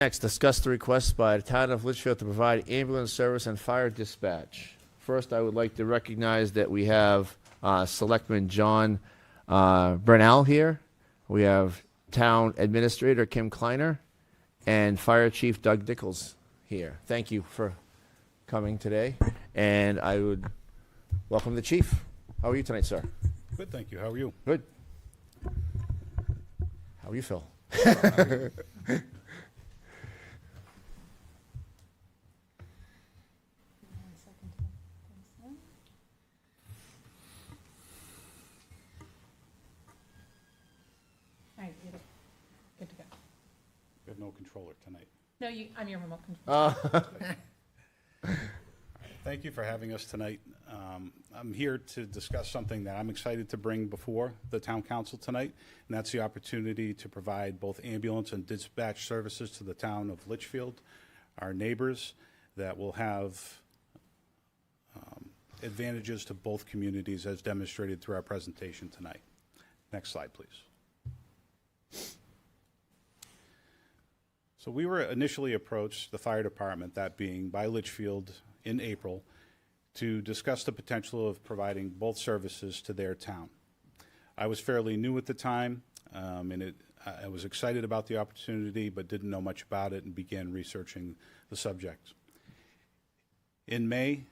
Next, discuss the request by the town of Litchfield to provide ambulance service and fire dispatch. First, I would like to recognize that we have Selectman John Brunel here. We have Town Administrator Kim Kleiner and Fire Chief Doug Nichols here. Thank you for coming today. And I would welcome the Chief. How are you tonight, sir? Good, thank you. How are you? Good. How are you, Phil? All right, you're good to go. We have no controller tonight. No, I'm your remote control. Thank you for having us tonight. I'm here to discuss something that I'm excited to bring before the town council tonight, and that's the opportunity to provide both ambulance and dispatch services to the town of Litchfield, our neighbors, that will have advantages to both communities as demonstrated through our presentation tonight. Next slide, please. So we were initially approached, the fire department, that being by Litchfield in April, to discuss the potential of providing both services to their town. I was fairly new at the time, and I was excited about the opportunity, but didn't know much about it and began researching the subject. In May,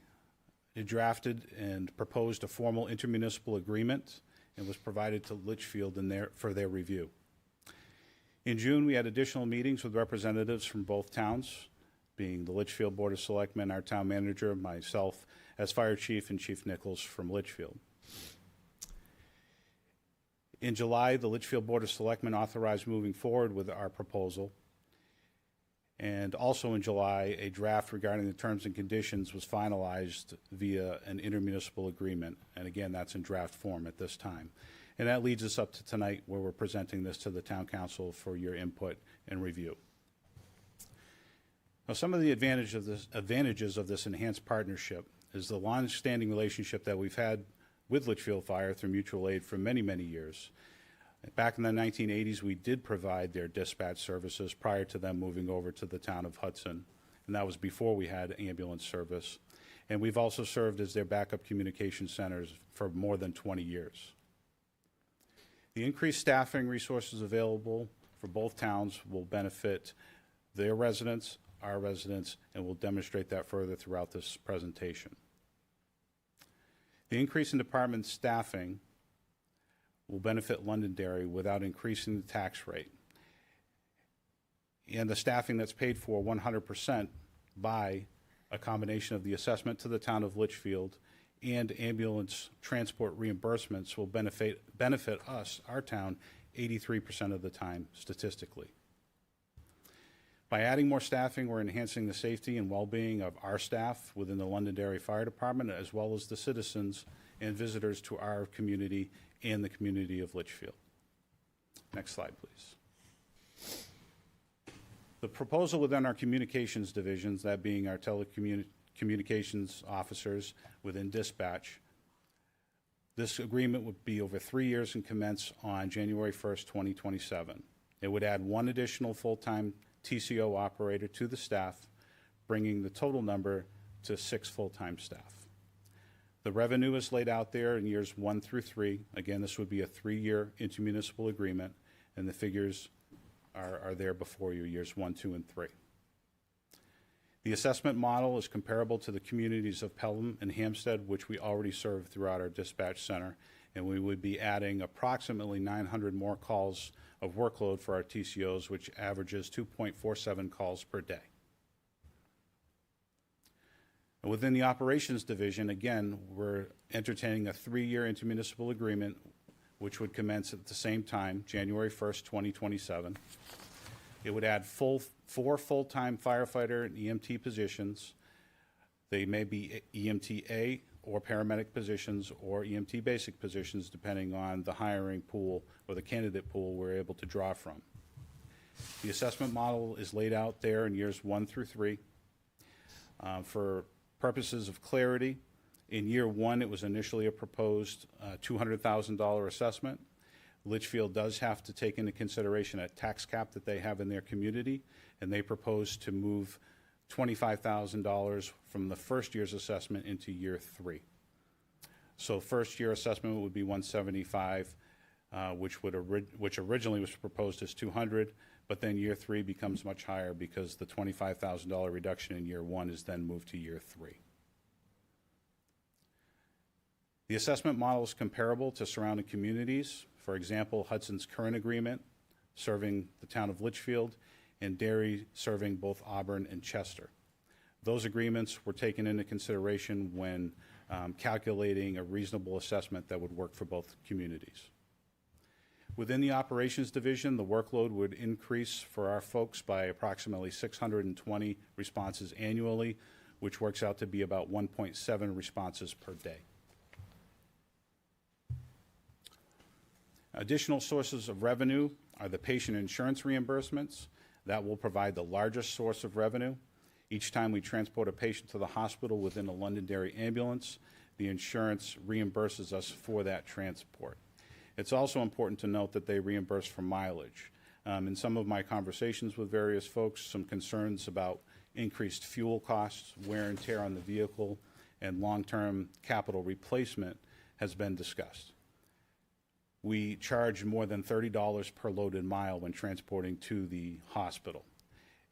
it drafted and proposed a formal intermunicipal agreement and was provided to Litchfield for their review. In June, we had additional meetings with representatives from both towns, being the Litchfield Board of Selectmen, our town manager, myself as fire chief, and Chief Nichols from Litchfield. In July, the Litchfield Board of Selectmen authorized moving forward with our proposal. And also in July, a draft regarding the terms and conditions was finalized via an intermunicipal agreement. And again, that's in draft form at this time. And that leads us up to tonight, where we're presenting this to the town council for your input and review. Now, some of the advantages of this enhanced partnership is the long-standing relationship that we've had with Litchfield Fire through mutual aid for many, many years. Back in the 1980s, we did provide their dispatch services prior to them moving over to the town of Hudson, and that was before we had ambulance service. And we've also served as their backup communication centers for more than 20 years. The increased staffing resources available for both towns will benefit their residents, our residents, and we'll demonstrate that further throughout this presentation. The increase in department staffing will benefit Londonderry without increasing the tax rate. And the staffing that's paid for 100% by a combination of the assessment to the town of Litchfield and ambulance transport reimbursements will benefit us, our town, 83% of the time statistically. By adding more staffing, we're enhancing the safety and well-being of our staff within the Londonderry Fire Department, as well as the citizens and visitors to our community and the community of Litchfield. Next slide, please. The proposal within our communications divisions, that being our telecommunications officers within dispatch, this agreement would be over 3 years and commence on January 1st, 2027. It would add one additional full-time TCO operator to the staff, bringing the total number to 6 full-time staff. The revenue is laid out there in years 1 through 3. Again, this would be a 3-year intermunicipal agreement, and the figures are there before you, years 1, 2, and 3. The assessment model is comparable to the communities of Pelham and Hampstead, which we already serve throughout our dispatch center, and we would be adding approximately 900 more calls of workload for our TCOs, which averages 2.47 calls per day. And within the operations division, again, we're entertaining a 3-year intermunicipal agreement, which would commence at the same time, January 1st, 2027. It would add 4 full-time firefighter and EMT positions. They may be EMT-A or paramedic positions or EMT basic positions, depending on the hiring pool or the candidate pool we're able to draw from. The assessment model is laid out there in years 1 through 3. For purposes of clarity, in year 1, it was initially a proposed $200,000 assessment. Litchfield does have to take into consideration a tax cap that they have in their community, and they propose to move $25,000 from the first year's assessment into year 3. So first year assessment would be 175, which originally was proposed as 200, but then year 3 becomes much higher because the $25,000 reduction in year 1 is then moved to year 3. The assessment model is comparable to surrounding communities. For example, Hudson's current agreement serving the town of Litchfield, and Derry serving both Auburn and Chester. Those agreements were taken into consideration when calculating a reasonable assessment that would work for both communities. Within the operations division, the workload would increase for our folks by approximately 620 responses annually, which works out to be about 1.7 responses per day. Additional sources of revenue are the patient insurance reimbursements. That will provide the largest source of revenue. Each time we transport a patient to the hospital within a Londonderry ambulance, the insurance reimburses us for that transport. It's also important to note that they reimburse for mileage. In some of my conversations with various folks, some concerns about increased fuel costs, wear and tear on the vehicle, and long-term capital replacement has been discussed. We charge more than $30 per loaded mile when transporting to the hospital.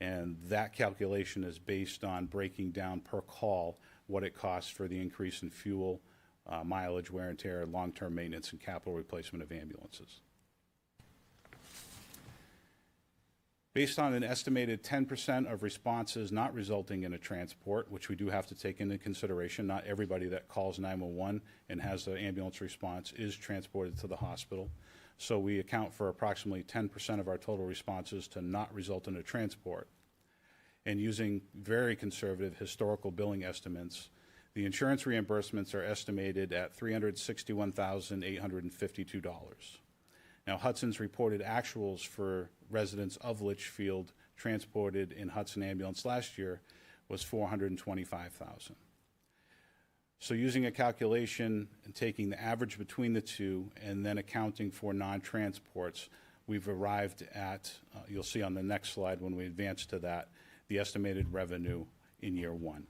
And that calculation is based on breaking down per call what it costs for the increase in fuel, mileage, wear and tear, long-term maintenance, and capital replacement of ambulances. Based on an estimated 10% of responses not resulting in a transport, which we do have to take into consideration, not everybody that calls 911 and has an ambulance response is transported to the hospital. So we account for approximately 10% of our total responses to not result in a transport. And using very conservative historical billing estimates, the insurance reimbursements are estimated at $361,852. Now, Hudson's reported actuals for residents of Litchfield transported in Hudson Ambulance last year was $425,000. So using a calculation and taking the average between the two and then accounting for non-transports, we've arrived at, you'll see on the next slide when we advance to that, the estimated revenue in year 1.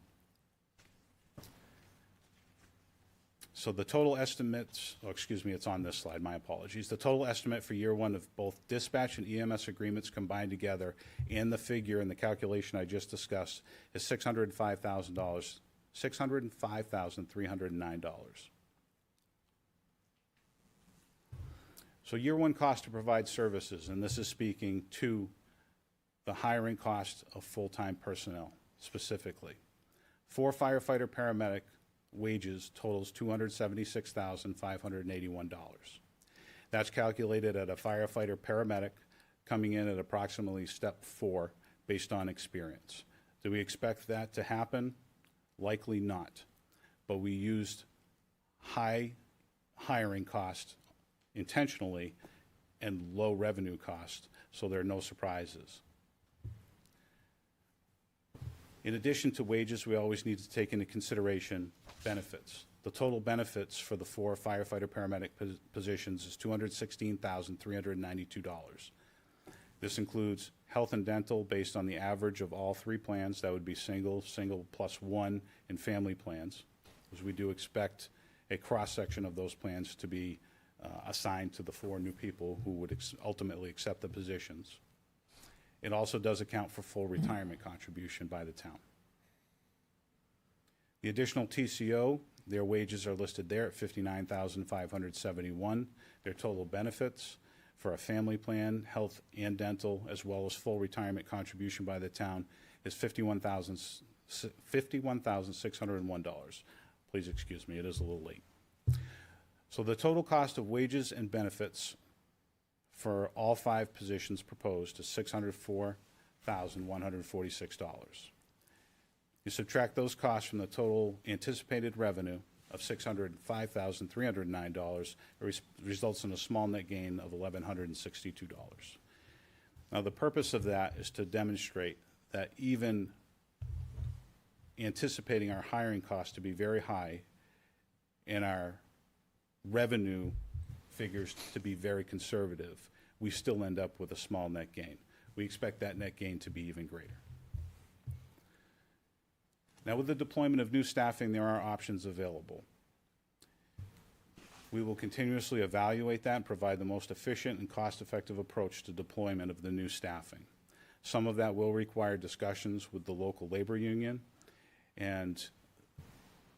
So the total estimates, it's on this slide, my apologies. The total estimate for year 1 of both dispatch and EMS agreements combined together and the figure in the calculation I just discussed is $605,000, $605,309. So year 1 cost to provide services, and this is speaking to the hiring cost of full-time personnel specifically. For firefighter paramedic, wages totals $276,581. That's calculated at a firefighter paramedic coming in at approximately step 4 based on experience. Do we expect that to happen? Likely not. But we used high hiring cost intentionally and low revenue cost, so there are no surprises. In addition to wages, we always need to take into consideration benefits. The total benefits for the 4 firefighter paramedic positions is $216,392. This includes health and dental based on the average of all 3 plans. That would be single plus 1, and family plans, because we do expect a cross-section of those plans to be assigned to the 4 new people who would ultimately accept the positions. It also does account for full retirement contribution by the town. The additional TCO, their wages are listed there at $59,571. Their total benefits for a family plan, health and dental, as well as full retirement contribution by the town is $51,601. Please excuse me, it is a little late. So the total cost of wages and benefits for all 5 positions proposed is $604,146. You subtract those costs from the total anticipated revenue of $605,309, it results in a small net gain of $1,162. Now, the purpose of that is to demonstrate that even anticipating our hiring costs to be very high and our revenue figures to be very conservative, we still end up with a small net gain. We expect that net gain to be even greater. Now, with the deployment of new staffing, there are options available. We will continuously evaluate that and provide the most efficient and cost-effective approach to deployment of the new staffing. Some of that will require discussions with the local labor union and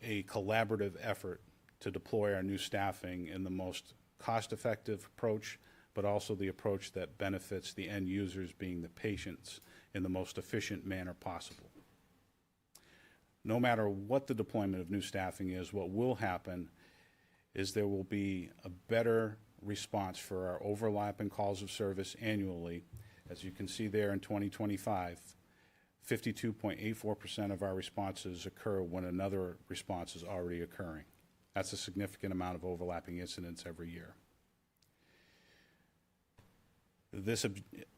a collaborative effort to deploy our new staffing in the most cost-effective approach, but also the approach that benefits the end users, being the patients, in the most efficient manner possible. No matter what the deployment of new staffing is, what will happen is there will be a better response for our overlapping calls of service annually. As you can see there in 2025, 52.84% of our responses occur when another response is already occurring. That's a significant amount of overlapping incidents every year. This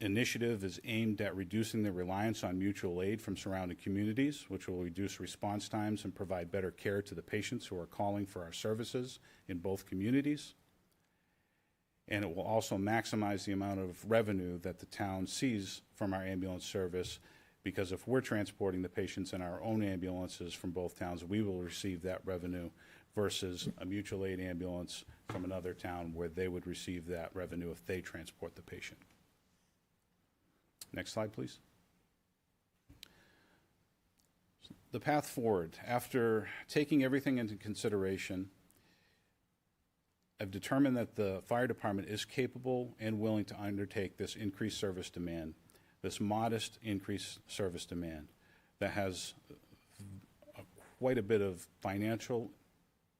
initiative is aimed at reducing the reliance on mutual aid from surrounding communities, which will reduce response times and provide better care to the patients who are calling for our services in both communities. And it will also maximize the amount of revenue that the town sees from our ambulance service, because if we're transporting the patients in our own ambulances from both towns, we will receive that revenue versus a mutual aid ambulance from another town where they would receive that revenue if they transport the patient. Next slide, please. The path forward. After taking everything into consideration, I've determined that the fire department is capable and willing to undertake this increased service demand, this modest increased service demand that has quite a bit of financial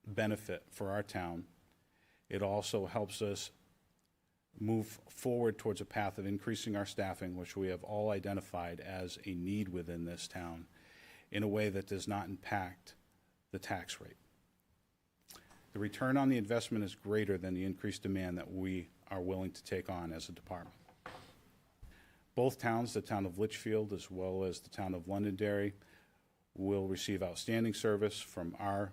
benefit for our town. It also helps us move forward towards a path of increasing our staffing, which we have all identified as a need within this town, in a way that does not impact the tax rate. The return on the investment is greater than the increased demand that we are willing to take on as a department. Both towns, the town of Litchfield as well as the town of Londonderry, will receive outstanding service from our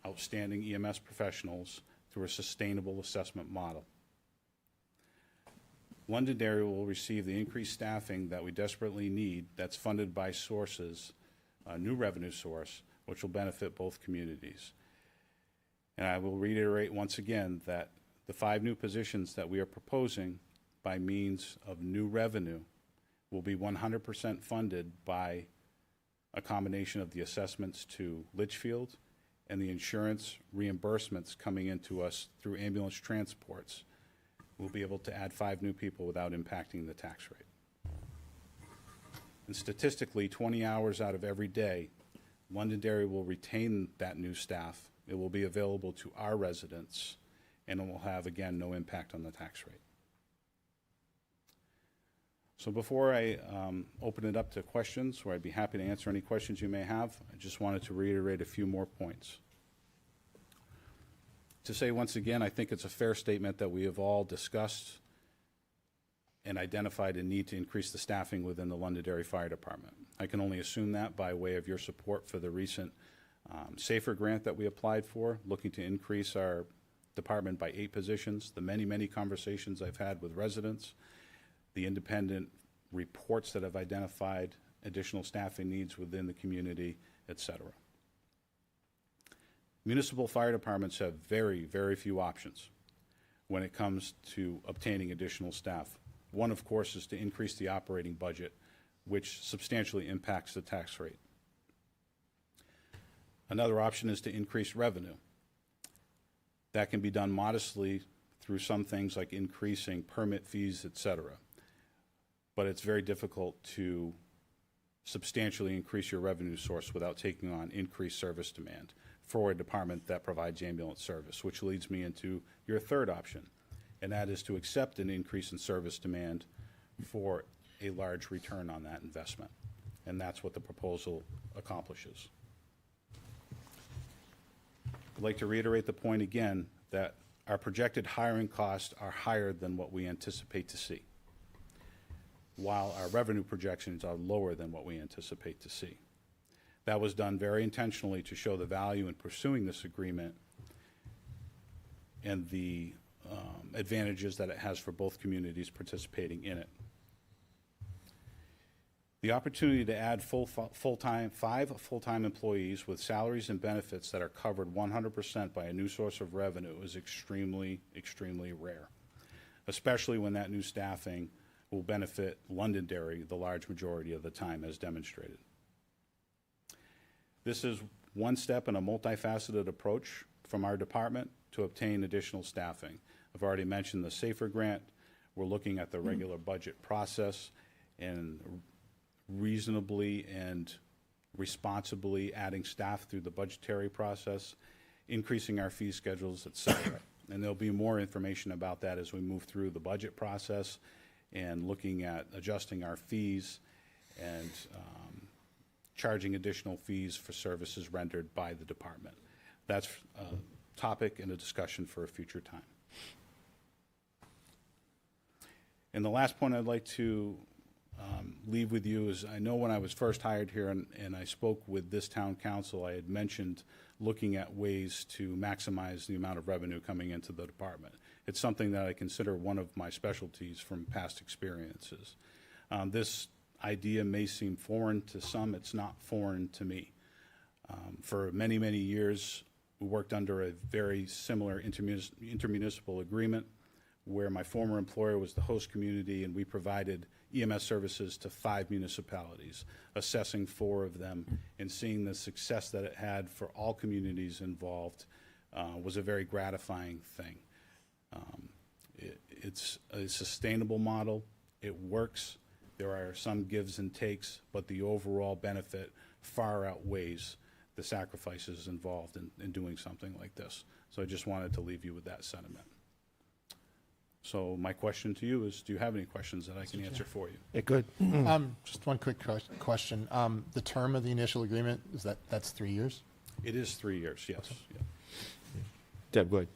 outstanding EMS professionals through a sustainable assessment model. Londonderry will receive the increased staffing that we desperately need, that's funded by sources, a new revenue source, which will benefit both communities. And I will reiterate once again that the 5 new positions that we are proposing by means of new revenue will be 100% funded by a combination of the assessments to Litchfield and the insurance reimbursements coming into us through ambulance transports. We'll be able to add 5 new people without impacting the tax rate. And statistically, 20 hours out of every day, Londonderry will retain that new staff. It will be available to our residents, and it will have, again, no impact on the tax rate. So before I open it up to questions, where I'd be happy to answer any questions you may have, I just wanted to reiterate a few more points. To say once again, I think it's a fair statement that we have all discussed and identified a need to increase the staffing within the Londonderry Fire Department. I can only assume that by way of your support for the recent SAFER grant that we applied for, looking to increase our department by 8 positions, the many, many conversations I've had with residents, the independent reports that have identified additional staffing needs within the community, et cetera. Municipal fire departments have very, very few options when it comes to obtaining additional staff. One, of course, is to increase the operating budget, which substantially impacts the tax rate. Another option is to increase revenue. That can be done modestly through some things like increasing permit fees, et cetera. But it's very difficult to substantially increase your revenue source without taking on increased service demand for a department that provides ambulance service, which leads me into your third option, and that is to accept an increase in service demand for a large return on that investment. And that's what the proposal accomplishes. I'd like to reiterate the point again that our projected hiring costs are higher than what we anticipate to see, while our revenue projections are lower than what we anticipate to see. That was done very intentionally to show the value in pursuing this agreement and the advantages that it has for both communities participating in it. The opportunity to add five full-time employees with salaries and benefits that are covered 100% by a new source of revenue is extremely, extremely rare, especially when that new staffing will benefit Londonderry the large majority of the time, as demonstrated. This is one step in a multifaceted approach from our department to obtain additional staffing. I've already mentioned the SAFER grant. We're looking at the regular budget process and reasonably and responsibly adding staff through the budgetary process, increasing our fee schedules, et cetera. And there'll be more information about that as we move through the budget process and looking at adjusting our fees and charging additional fees for services rendered by the department. That's a topic and a discussion for a future time. And the last point I'd like to leave with you is, I know when I was first hired here and I spoke with this town council, I had mentioned looking at ways to maximize the amount of revenue coming into the department. It's something that I consider one of my specialties from past experiences. This idea may seem foreign to some. It's not foreign to me. For many, many years, we worked under a very similar intermunicipal agreement where my former employer was the host community, and we provided EMS services to 5 municipalities, assessing 4 of them, and seeing the success that it had for all communities involved was a very gratifying thing. It's a sustainable model. It works. There are some gives and takes, but the overall benefit far outweighs the sacrifices involved in doing something like this. So I just wanted to leave you with that sentiment. So my question to you is, do you have any questions that I can answer for you? Yeah, good. Just one quick question. The term of the initial agreement, that's 3 years? It is 3 years, yes. Yeah. Deb, good.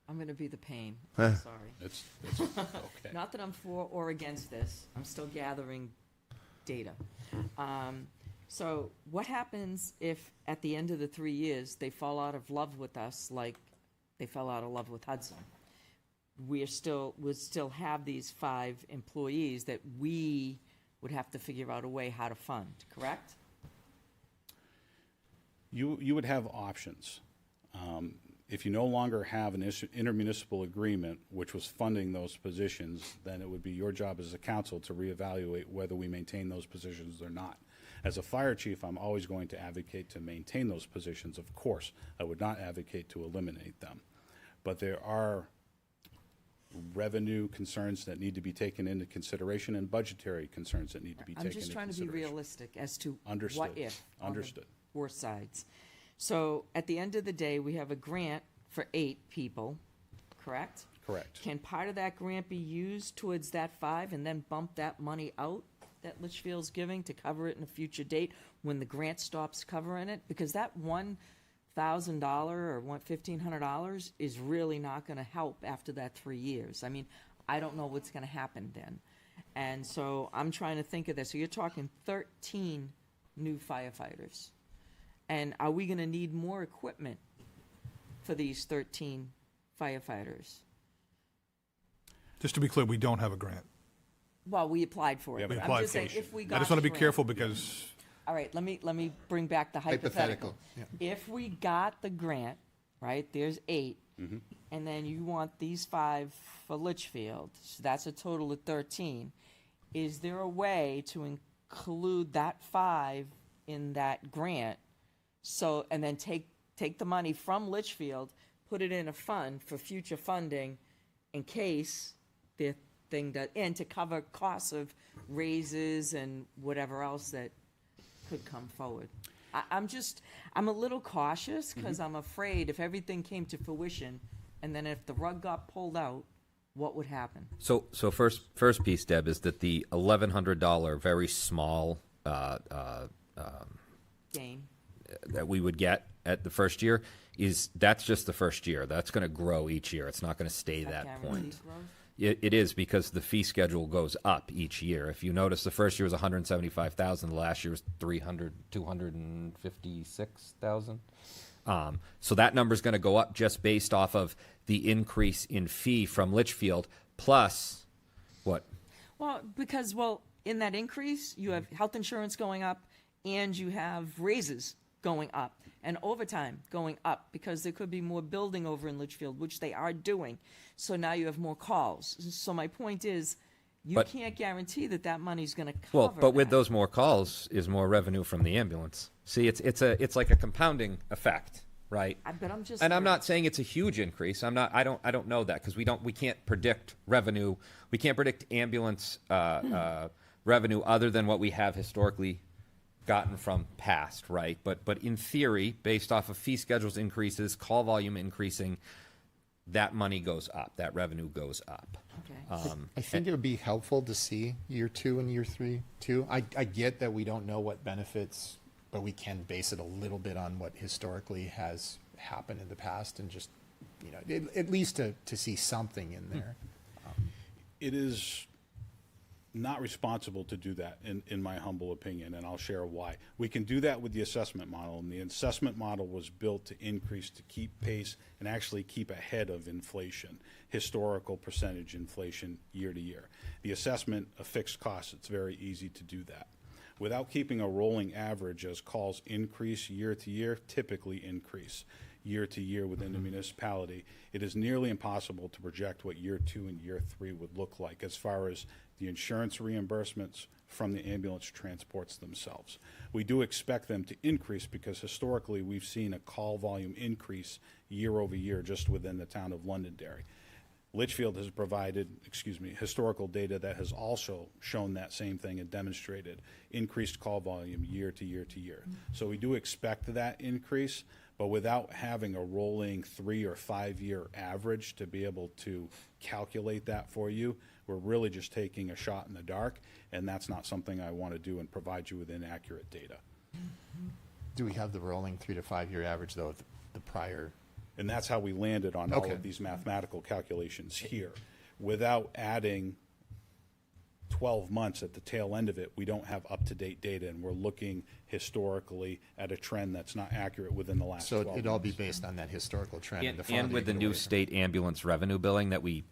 I'm going to be the pain. I'm sorry. It's okay. Not that I'm for or against this. I'm still gathering data. So what happens if at the end of the 3 years they fall out of love with us like they fell out of love with Hudson? We'd still have these 5 employees that we would have to figure out a way how to fund, correct? You would have options. If you no longer have an intermunicipal agreement which was funding those positions, then it would be your job as a council to reevaluate whether we maintain those positions or not. As a fire chief, I'm always going to advocate to maintain those positions, of course. I would not advocate to eliminate them. But there are revenue concerns that need to be taken into consideration and budgetary concerns that need to be taken into I'm just trying consideration. to be realistic as to Understood. what if. Understood. On the 4 sides. So at the end of the day, we have a grant for 8 people, correct? Correct. Can part of that grant be used towards that 5 and then bump that money out that Litchfield's giving to cover it in a future date when the grant stops covering it? Because that $1,000 or $1,500 is really not going to help after that 3 years. I mean, I don't know what's going to happen then. And so I'm trying to think of this. So you're talking 13 new firefighters. And are we going to need more equipment for these 13 firefighters? Just to be clear, we don't have a grant. Well, we applied for it. We but applied I'm just for saying, it. if we got I just want to the be grant- careful because All right, let me bring back the hypothetical. If we got the grant, right, there's 8, and then you want these 5 for Litchfield, so that's a total of 13. Is there a way to include that 5 in that grant, so, and then take the money from Litchfield, put it in a fund for future funding in case the thing that, and to cover costs of raises and whatever else that could come forward? I'm a little cautious because I'm afraid if everything came to fruition and then if the rug got pulled out, what would happen? So first piece, Deb, is that the $1,100 very small Gain. that we would get at the first year that's just the first year. That's going to grow each year. It's not going to stay that point. Guaranteed growth? It is because the fee schedule goes up each year. If you notice, the first year was $175,000. The last year was $256,000. So that number is going to go up just based off of the increase in fee from Litchfield plus what? Well, because, in that increase, you have health insurance going up and you have raises going up and overtime going up because there could be more building over in Litchfield, which they are doing. So now you have more calls. So my point is, you can't guarantee that money's going to cover Well, but with that. those more calls is more revenue from the ambulance. See, it's like a compounding effect, right? But I'm just. And I'm not saying it's a huge increase. I don't know that because we can't predict revenue. We can't predict ambulance revenue other than what we have historically gotten from past, right? But in theory, based off of fee schedules increases, call volume increasing, that money goes up, that revenue goes up. Okay. I think it would be helpful to see year 2 and year 3 too. I get that we don't know what benefits, but we can base it a little bit on what historically has happened in the past and just, at least to see something in there. It is not responsible to do that, in my humble opinion, and I'll share why. We can do that with the assessment model, and the assessment model was built to increase, to keep pace, and actually keep ahead of inflation, historical percentage inflation year to year. The assessment of fixed costs, it's very easy to do that. Without keeping a rolling average as calls increase year to year, typically increase year to year within the municipality, it is nearly impossible to project what year 2 and year 3 would look like as far as the insurance reimbursements from the ambulance transports themselves. We do expect them to increase because historically we've seen a call volume increase year over year just within the town of Londonderry. Litchfield has provided, historical data that has also shown that same thing and demonstrated increased call volume year to year to year. So we do expect that increase, but without having a rolling 3 or 5 year average to be able to calculate that for you, we're really just taking a shot in the dark, and that's not something I want to do and provide you with inaccurate data. Do we have the rolling 3 to 5 year average though, the prior? And that's how we landed on all Okay. of these mathematical calculations here. Without adding 12 months at the tail end of it, we don't have up-to-date data, and we're looking historically at a trend that's not accurate within the last 12 So months. it'd all be based on that historical trend. And, the farther and with you the get new away from- state ambulance revenue billing that we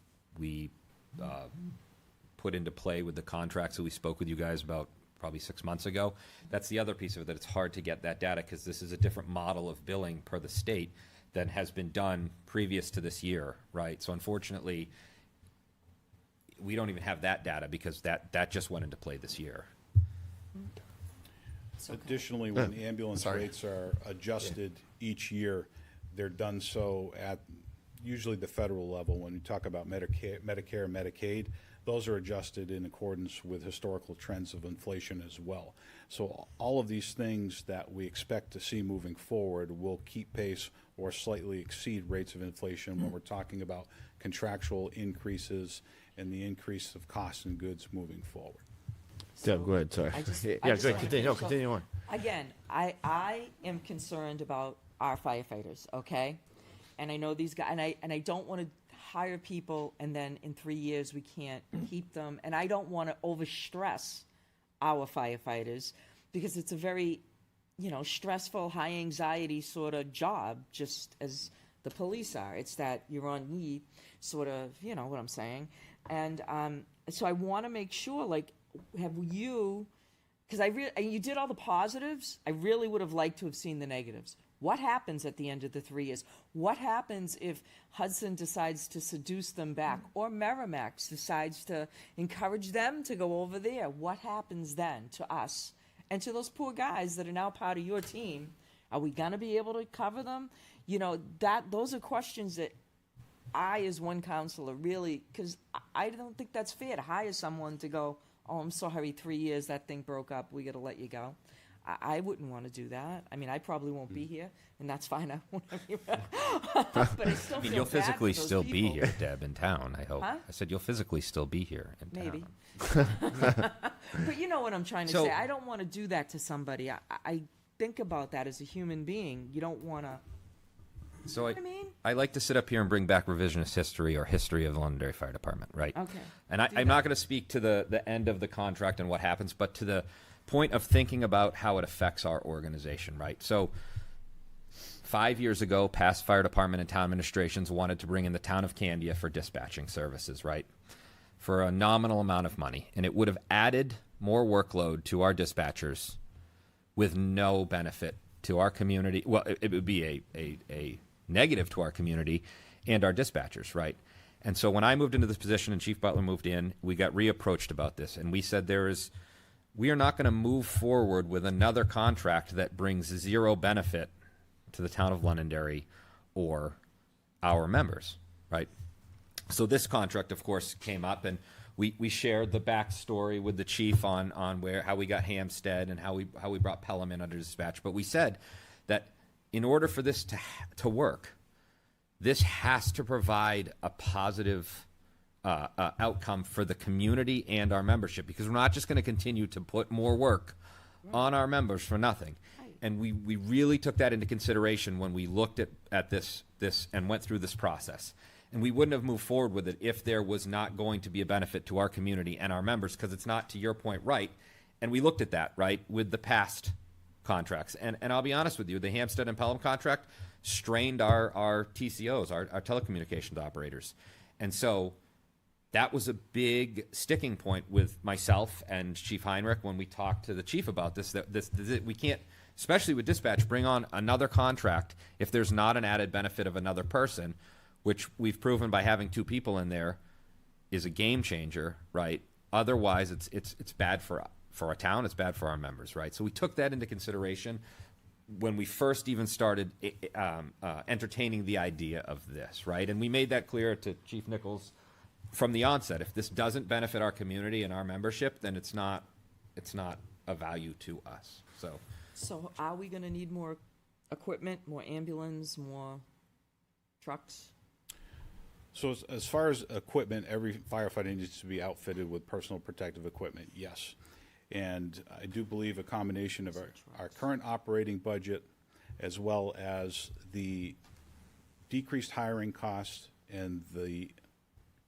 put into play with the contracts that we spoke with you guys about probably 6 months ago, that's the other piece of it, that it's hard to get that data because this is a different model of billing per the state than has been done previous to this year, right? So unfortunately, we don't even have that data because that just went into play this year. It's okay. Additionally, when ambulance Sorry. rates are adjusted each year, they're done so at usually the federal level. When you talk about Medicare, Medicaid, those are adjusted in accordance with historical trends of inflation as well. So all of these things that we expect to see moving forward will keep pace or slightly exceed rates of inflation when we're talking about contractual increases and the increase of costs and goods moving forward. Deb, go ahead, sorry. I just- Yeah, I just go wanna ahead, continue, no, finish off. continue on. Again, I am concerned about our firefighters, okay? And I know these guys, and I don't want to hire people and then in 3 years we can't keep them. And I don't want to overstress our firefighters because it's a very, stressful, high anxiety sort of job, just as the police are. It's that you're on need, sort of, you know what I'm saying. And so I want to make sure, have you? Because you did all the positives. I really would have liked to have seen the negatives. What happens at the end of the 3 years? What happens if Hudson decides to seduce them back, or Merrimack decides to encourage them to go over there? What happens then to us and to those poor guys that are now part of your team? Are we going to be able to cover them? Those are questions that I, as one counselor, really, because I don't think that's fair to hire someone to go, oh, I'm sorry, 3 years, that thing broke up, we got to let you go. I wouldn't want to do that. I mean, I probably won't be here, and that's fine. I won't have you. But I still I mean, feel you'll bad for physically those still be people. here, Deb, in town, I hope. Huh? I said you'll physically still be here in Maybe. town. But you know what I'm trying to So- say. I don't want to do that to somebody. I think about that as a human being. You don't want to. So what I mean? I like to sit up here and bring back revisionist history or history of the Londonderry Fire Department, right? Okay. And Do I'm not that. going to speak to the end of the contract and what happens, but to the point of thinking about how it affects our organization, right? So 5 years ago, past fire department and town administrations wanted to bring in the town of Candia for dispatching services, right? For a nominal amount of money. And it would have added more workload to our dispatchers with no benefit to our community. Well, it would be a negative to our community and our dispatchers, right? And so when I moved into this position and Chief Butler moved in, we got reapproached about this. And we said we are not going to move forward with another contract that brings zero benefit to the town of Londonderry or our members, right? So this contract, of course, came up, and we shared the backstory with the chief on how we got Hampstead and how we brought Pelham in under dispatch. But we said that in order for this to work, this has to provide a positive outcome for the community and our membership, because we're not just going to continue to put more work on our members for nothing. And we really took that into consideration when we looked at this and went through this process. And we wouldn't have moved forward with it if there was not going to be a benefit to our community and our members, because it's not, to your point, right. And we looked at that, right, with the past contracts. And I'll be honest with you, the Hampstead and Pelham contract strained our TCOs, our telecommunications operators. And so that was a big sticking point with myself and Chief Heinrich when we talked to the chief about this, that we can't, especially with dispatch, bring on another contract if there's not an added benefit of another person, which we've proven by having two people in there is a game changer, right? Otherwise, it's bad for our town, it's bad for our members, right? So we took that into consideration when we first even started entertaining the idea of this, right? And we made that clear to Chief Nichols from the onset. If this doesn't benefit our community and our membership, then it's not a value to us. So are we gonna need more equipment, more ambulance, more trucks? So as far as equipment, every firefighter needs to be outfitted with personal protective equipment, yes. And I do believe a combination of our current operating budget as well as the decreased hiring costs and the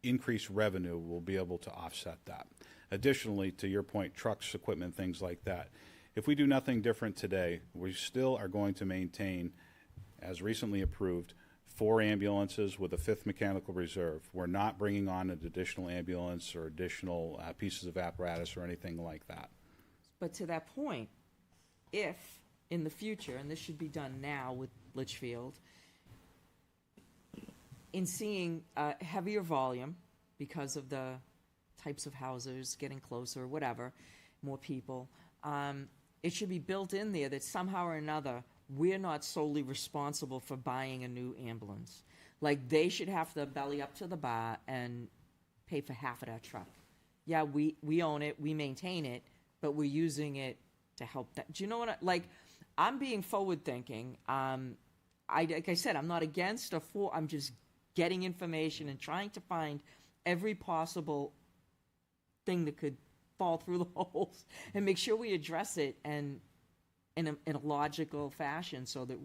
increased revenue will be able to offset that. Additionally, to your point, trucks, equipment, things like that. If we do nothing different today, we still are going to maintain, as recently approved, 4 ambulances with a 5th mechanical reserve. We're not bringing on an additional ambulance or additional pieces of apparatus or anything like that. But to that point, if in the future, and this should be done now with Litchfield, in seeing heavier volume because of the types of houses getting closer, whatever, more people, it should be built in there that somehow or another we're not solely responsible for buying a new ambulance. Like, they should have to belly up to the bar and pay for half of that truck. Yeah, we own it, we maintain it, but we're using it to help that. Do you know what I'm being forward thinking. Like I said, I'm not against or for, I'm just getting information and trying to find every possible thing that could fall through the holes and make sure we address it and in a logical fashion, so that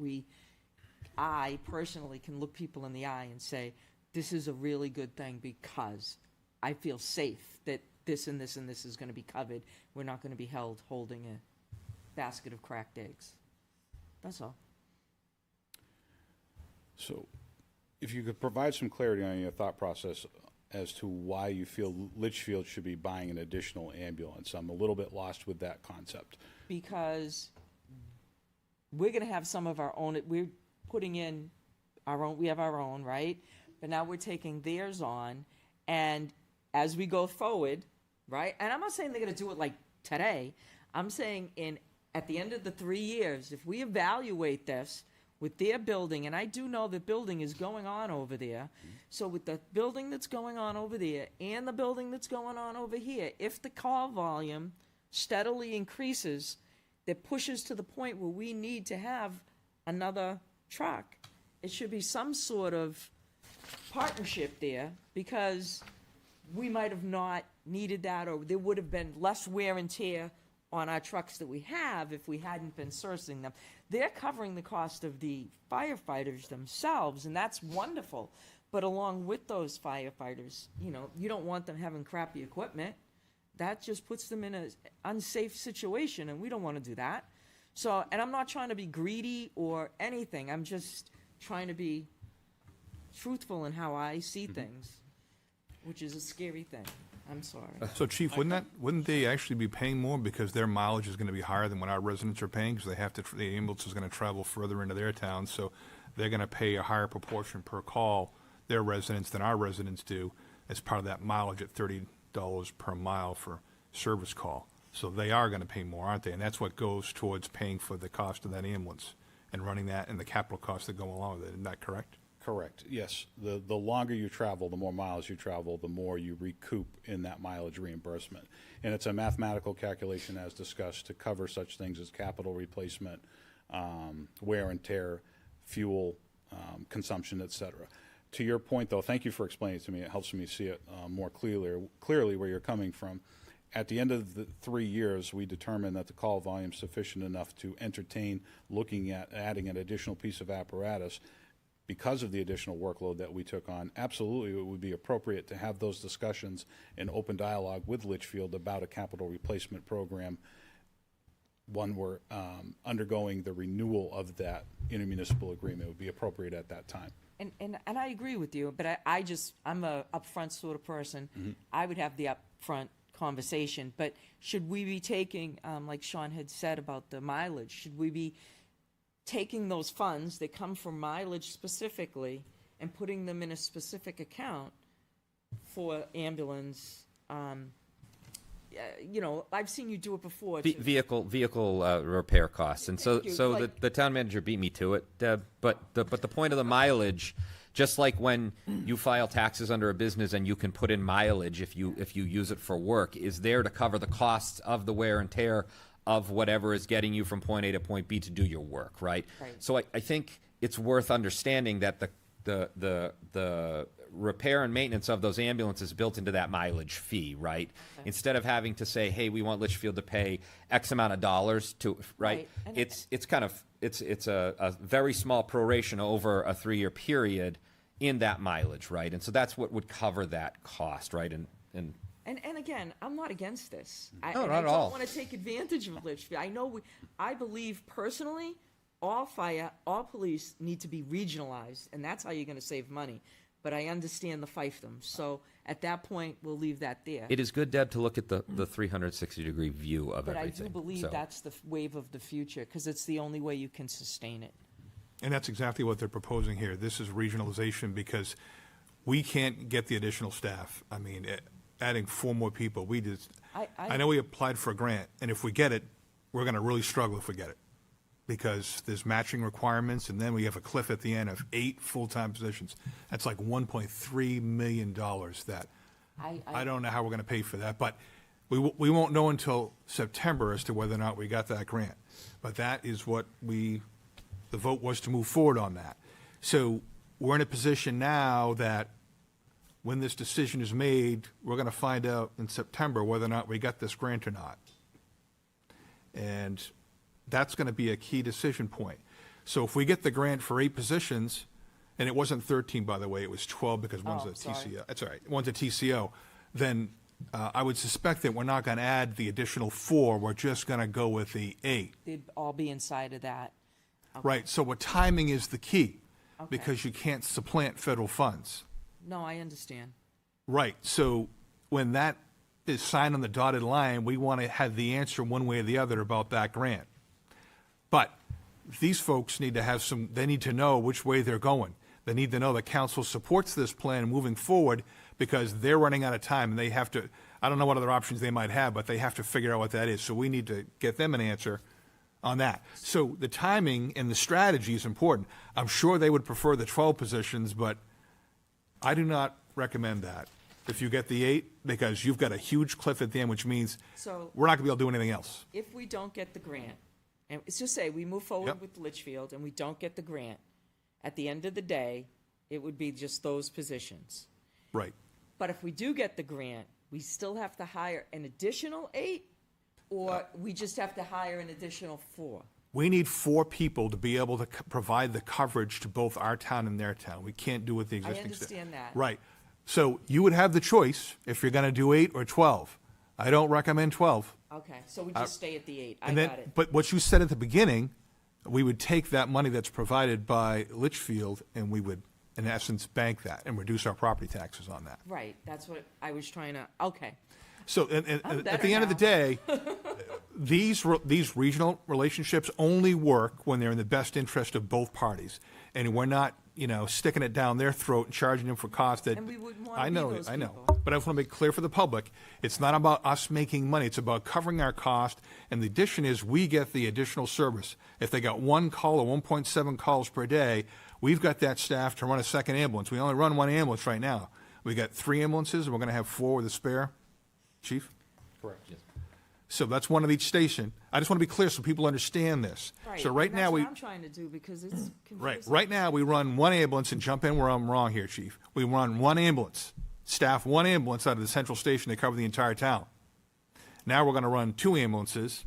I personally can look people in the eye and say, this is a really good thing because I feel safe that this and this and this is going to be covered. We're not going to be held holding a basket of cracked eggs. That's all. So if you could provide some clarity on your thought process as to why you feel Litchfield should be buying an additional ambulance. I'm a little bit lost with that concept. Because we're going to have some of our own, we're putting in our own, we have our own, right? But now we're taking theirs on, and as we go forward, right? And I'm not saying they're going to do it like today. I'm saying at the end of the 3 years, if we evaluate this with their building, and I do know that building is going on over there, so with the building that's going on over there and the building that's going on over here, if the call volume steadily increases, that pushes to the point where we need to have another truck, it should be some sort of partnership there, because we might have not needed that, or there would have been less wear and tear on our trucks that we have if we hadn't been sourcing them. They're covering the cost of the firefighters themselves, and that's wonderful. But along with those firefighters, you don't want them having crappy equipment. That just puts them in an unsafe situation, and we don't want to do that. So, and I'm not trying to be greedy or anything. I'm just trying to be truthful in how I see things, which is a scary thing. I'm sorry. So Chief, wouldn't they actually be paying more because their mileage is going to be higher than what our residents are paying? Because the ambulance is going to travel further into their town, so they're going to pay a higher proportion per call, their residents, than our residents do as part of that mileage at $30 per mile for service call. So they are going to pay more, aren't they? And that's what goes towards paying for the cost of that ambulance and running that and the capital costs that go along with it. Isn't that correct? Correct, yes. The longer you travel, the more miles you travel, the more you recoup in that mileage reimbursement. And it's a mathematical calculation, as discussed, to cover such things as capital replacement, wear and tear, fuel consumption, et cetera. To your point, though, thank you for explaining it to me. It helps me see it more clearly where you're coming from. At the end of the 3 years, we determined that the call volume is sufficient enough to entertain looking at adding an additional piece of apparatus. Because of the additional workload that we took on, absolutely it would be appropriate to have those discussions and open dialogue with Litchfield about a capital replacement program when we're undergoing the renewal of that intermunicipal agreement. It would be appropriate at that time. And I agree with you, but I'm a upfront sort of person. I would have the upfront conversation, but should we be taking, like Sean had said about the mileage, should we be taking those funds that come from mileage specifically and putting them in a specific account for ambulance? You know, I've seen you do it before. Vehicle repair costs, and Thank you. so the town manager beat me to it, Deb. But the point of the mileage, just like when you file taxes under a business and you can put in mileage if you use it for work, is there to cover the costs of the wear and tear of whatever is getting you from point A to point B to do your work, right? Right. So I think it's worth understanding that the repair and maintenance of those ambulances built into that mileage fee, right? Okay. Instead of having to say, hey, we want Litchfield to pay X amount of dollars to, right? And it's a very small proration over a 3-year period in that mileage, right? And so that's what would cover that cost, right? And again, I'm not against this. No, I not at all. don't want to take advantage of Litchfield. I believe personally, all fire, all police need to be regionalized, and that's how you're going to save money. But I understand the fiefdom. So at that point, we'll leave that there. It is good, Deb, to look at the 360-degree view of But everything. I do believe So- that's the wave of the future, because it's the only way you can sustain it. And that's exactly what they're proposing here. This is regionalization because we can't get the additional staff. I mean, adding 4 more people, I know we applied for a grant, and if we get it, we're going to really struggle if we get it because there's matching requirements, and then we have a cliff at the end of 8 full-time positions. That's like $1.3 million that I don't know how we're going to pay for that, but we won't know until September as to whether or not we got that grant. But that is what the vote was to move forward on that. So we're in a position now that when this decision is made, we're going to find out in September whether or not we got this grant or not. And that's going to be a key decision point. So if we get the grant for 8 positions, and it wasn't 13, by the way, it was 12 because one's a sorry. TCO. That's all right. One's a TCO. Then I would suspect that we're not going to add the additional 4. We're just going to go with the 8. They'd all be inside of that. Right. So what timing is the key Okay. because you can't supplant federal funds. No, I understand. Right. So when that is signed on the dotted line, we want to have the answer one way or the other about that grant. But these folks need to have they need to know which way they're going. They need to know that council supports this plan moving forward because they're running out of time and they have to, I don't know what other options they might have, but they have to figure out what that is. So we need to get them an answer on that. So the timing and the strategy is important. I'm sure they would prefer the 12 positions, but I do not recommend that if you get the 8 because you've got a huge cliff at the end, which means So we're not going to be able to do anything else. if we don't get the grant, and let's just say we move forward Yep. with Litchfield and we don't get the grant, at the end of the day, it would be just those positions. Right. But if we do get the grant, we still have to hire an additional 8, or we just have to hire an additional 4? We need 4 people to be able to provide the coverage to both our town and their town. We can't do it with the existing staff. understand that. Right. So you would have the choice if you're going to do 8 or 12. I don't recommend 12. Okay, so we just stay at the 8. I And then, got it. but what you said at the beginning, we would take that money that's provided by Litchfield and we would, in essence, bank that and reduce our property taxes on that. Right, that's what I was trying to, okay. So, and I'm at better the end of the now. day, these regional relationships only work when they're in the best interest of both parties. And we're not, sticking it down their throat and charging them for costs that. And we wouldn't wanna I be know, those I know. people. But I just want to make clear for the public, it's not about us making money, it's about covering our cost. And the addition is we get the additional service. If they got 1 call or 1.7 calls per day, we've got that staff to run a second ambulance. We only run 1 ambulance right now. We got 3 ambulances, and we're going to have 4 with a spare. Chief? Correct. So that's one of each station. I just want to be clear so people understand this. So right and now, that's we, what I'm trying to do, because it's right, confusing. right now, we run 1 ambulance, and jump in where I'm wrong here, Chief. We run 1 ambulance, staff 1 ambulance out of the central station to cover the entire town. Now we're going to run 2 ambulances,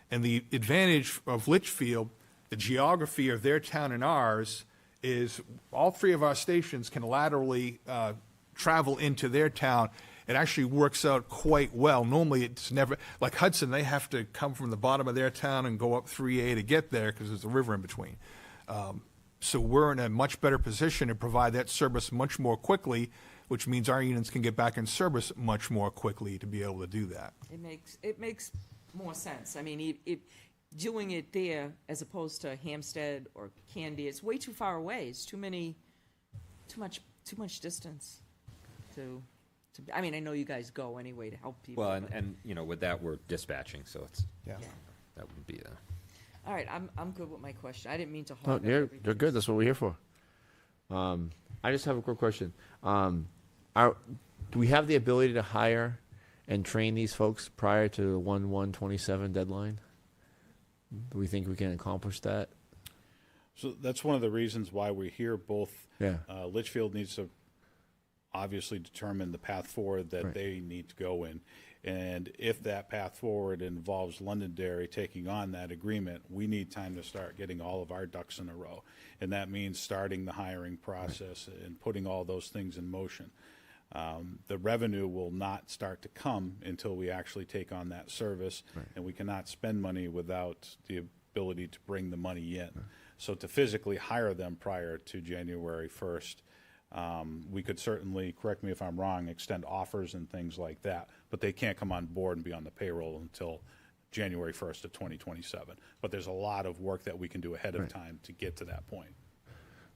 and the advantage of Litchfield, the geography of their town and ours, is all 3 of our stations can laterally travel into their town. It actually works out quite well. Normally, it's never, like Hudson, they have to come from the bottom of their town and go up 3A to get there because there's a river in between. So we're in a much better position to provide that service much more quickly, which means our units can get back in service much more quickly to be able to do that. It makes more sense. I mean, doing it there as opposed to Hampstead or Candy, it's way too far away. It's too much distance to, I mean, I know you guys go anyway to help people. Well, but- and with that, we're dispatching, so it's, Yeah. that would be All right, I'm good with my question. I didn't mean to No, hog up you're everything. good. That's what we're here for. I just have a quick question. Do we have the ability to hire and train these folks prior to the 1/1/27 deadline? Do we think we can accomplish that? So that's one of the reasons why we're here. Both Yeah. Litchfield needs to obviously determine the path forward that Right. they need to go in. And if that path forward involves Londonderry taking on that agreement, we need time to start getting all of our ducks in a row. And that means starting the hiring process and putting all those things in motion. The revenue will not start to come until we actually take on that service. And we cannot spend money without the ability to bring the money in. So to physically hire them prior to January 1st, we could certainly, correct me if I'm wrong, extend offers and things like that, but they can't come on board and be on the payroll until January 1st of 2027. But there's a lot of work that we can do ahead of time to get to that point.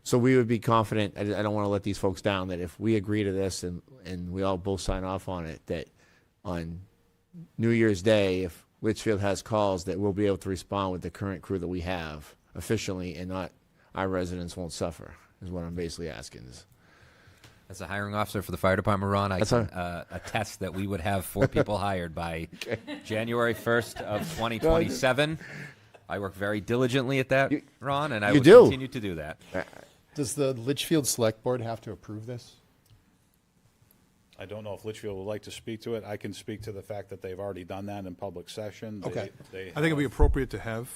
So we would be confident, I don't want to let these folks down, that if we agree to this and we all both sign off on it, that on New Year's Day, if Litchfield has calls, that we'll be able to respond with the current crew that we have efficiently, and not, our residents won't suffer, is what I'm basically asking. As a hiring officer for the fire department, Ron, I That's can attest that we would have 4 people hired by January 1st of 2027. I work very diligently at that, Ron, and I you will do. continue to do that. Does the Litchfield Select Board have to approve this? I don't know if Litchfield would like to speak to it. I can speak to the fact that they've already done that in public session. Okay. They I think it'd be appropriate to have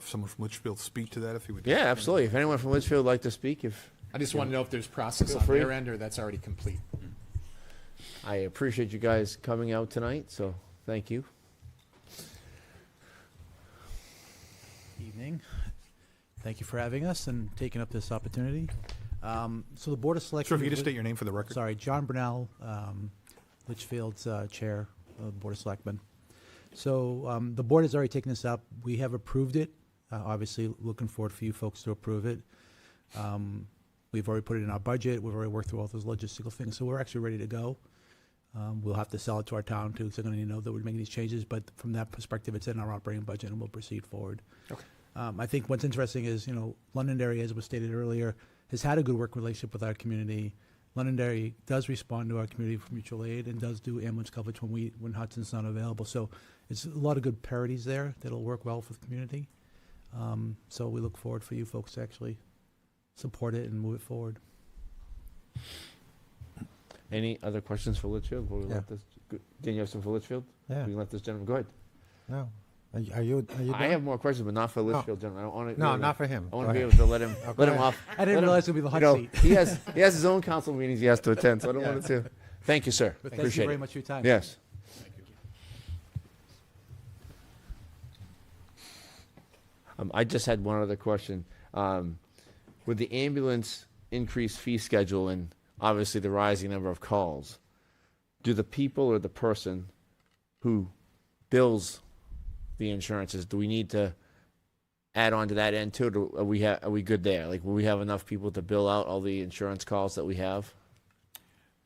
someone from Litchfield speak to that if he would. Yeah, absolutely. If anyone from Litchfield would like to speak, I just want to know if there's process Feel on free. their end or that's already complete. I appreciate you guys coming out tonight, so thank you. Evening. Thank you for having us and taking up this opportunity. So the Board of Selectmen. Sir, if you could just state your name for the record. Sorry, John Brunel, Litchfield's Chair of the Board of Selectmen. So the board has already taken this up. We have approved it. Obviously, looking forward for you folks to approve it. We've already put it in our budget. We've already worked through all those logistical things. So we're actually ready to go. We'll have to sell it to our town too, so they're going to know that we're making these changes. But from that perspective, it's in our operating budget, and we'll proceed forward. Okay. I think what's interesting is, Londonderry, as was stated earlier, has had a good working relationship with our community. Londonderry does respond to our community for mutual aid and does do ambulance coverage when Hudson's not available. So it's a lot of good parities there that'll work well for the community. So we look forward for you folks to actually support it and move it forward. Any other questions for Litchfield? Before we let this, Dan, you have some for Litchfield? Yeah. We can let this gentleman, go ahead. No. Are you done? I have more questions, but not for Litchfield, gentleman. I want to. No, not for him. I want Go to be ahead. able to let him off. I didn't realize it would be the hot seat. He has his own council meetings he has to attend, so I don't want it to. Thank you, sir. But thank you Appreciate very it. much for your time. Yes. I just had one other question. With the ambulance increased fee schedule and obviously the rising number of calls, do the people or the person who bills the insurances, do we need to add on to that end too? Are we good there? Like, will we have enough people to bill out all the insurance calls that we have?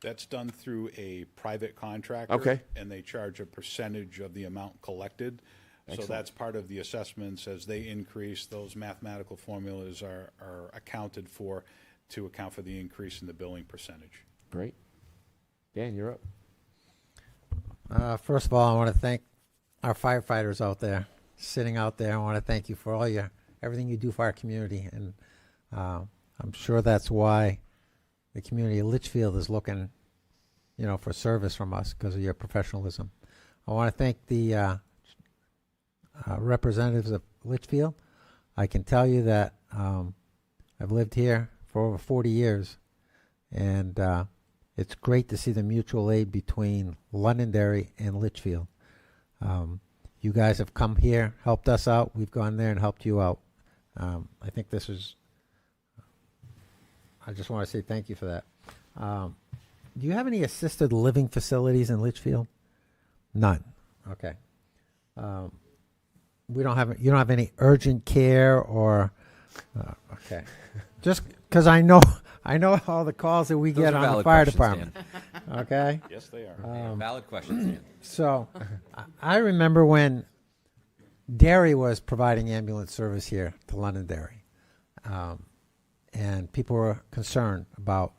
That's done through a private contractor. Okay. And they charge a percentage of the amount collected. Excellent. So that's part of the assessments. As they increase, those mathematical formulas are accounted for to account for the increase in the billing percentage. Great. Dan, you're up. First of all, I want to thank our firefighters out there, sitting out there. I want to thank you for everything you do for our community. And I'm sure that's why the community of Litchfield is looking, for service from us because of your professionalism. I want to thank the representatives of Litchfield. I can tell you that I've lived here for over 40 years, and it's great to see the mutual aid between Londonderry and Litchfield. You guys have come here, helped us out. We've gone there and helped you out. I think this is, I just want to say thank you for that. Do you have any assisted living facilities in Litchfield? None. Okay. You don't have any urgent care or, okay. Just because I know all the calls that we get are on the valid fire questions, department. Okay. Yes, they are. Valid questions, Dan. So I remember when Derry was providing ambulance service here to Londonderry. And people were concerned about,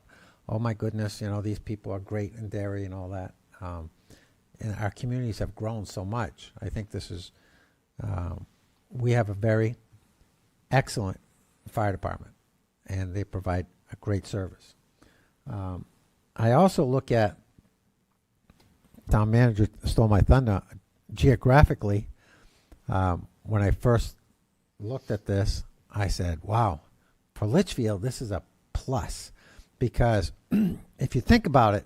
oh my goodness, these people are great in Derry and all that. And our communities have grown so much. I think this is, we have a very excellent fire department, and they provide a great service. I also look at, town manager stole my thunder, geographically, when I first looked at this, I said, wow, for Litchfield, this is a plus. Because if you think about it,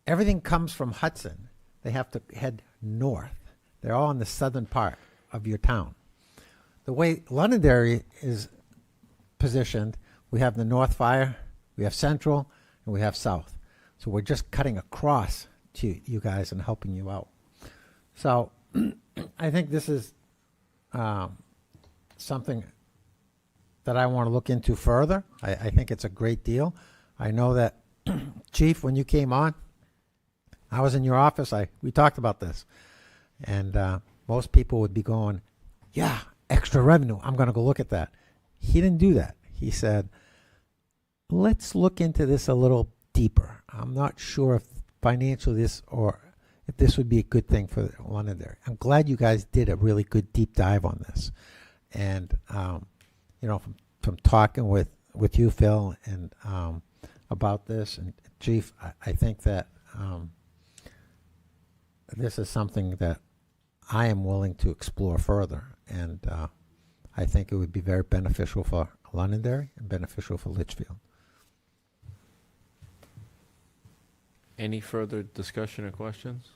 everything comes from Hudson. They have to head north. They're all in the southern part of your town. The way Londonderry is positioned, we have the North Fire, we have Central, and we have South. So we're just cutting across to you guys and helping you out. So I think this is something that I want to look into further. I think it's a great deal. I know that, Chief, when you came on, I was in your office. We talked about this. And most people would be going, yeah, extra revenue. I'm going to go look at that. He didn't do that. He said, let's look into this a little deeper. I'm not sure if financially if this would be a good thing for Londonderry. I'm glad you guys did a really good deep dive on this. And, from talking with you, Phil, and about this, and Chief, I think that this is something that I am willing to explore further. And I think it would be very beneficial for Londonderry and beneficial for Litchfield. Any further discussion or questions?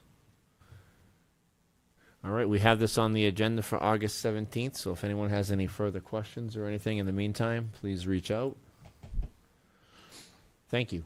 All right, we have this on the agenda for August 17th, so if anyone has any further questions or anything in the meantime, please reach out. Thank you.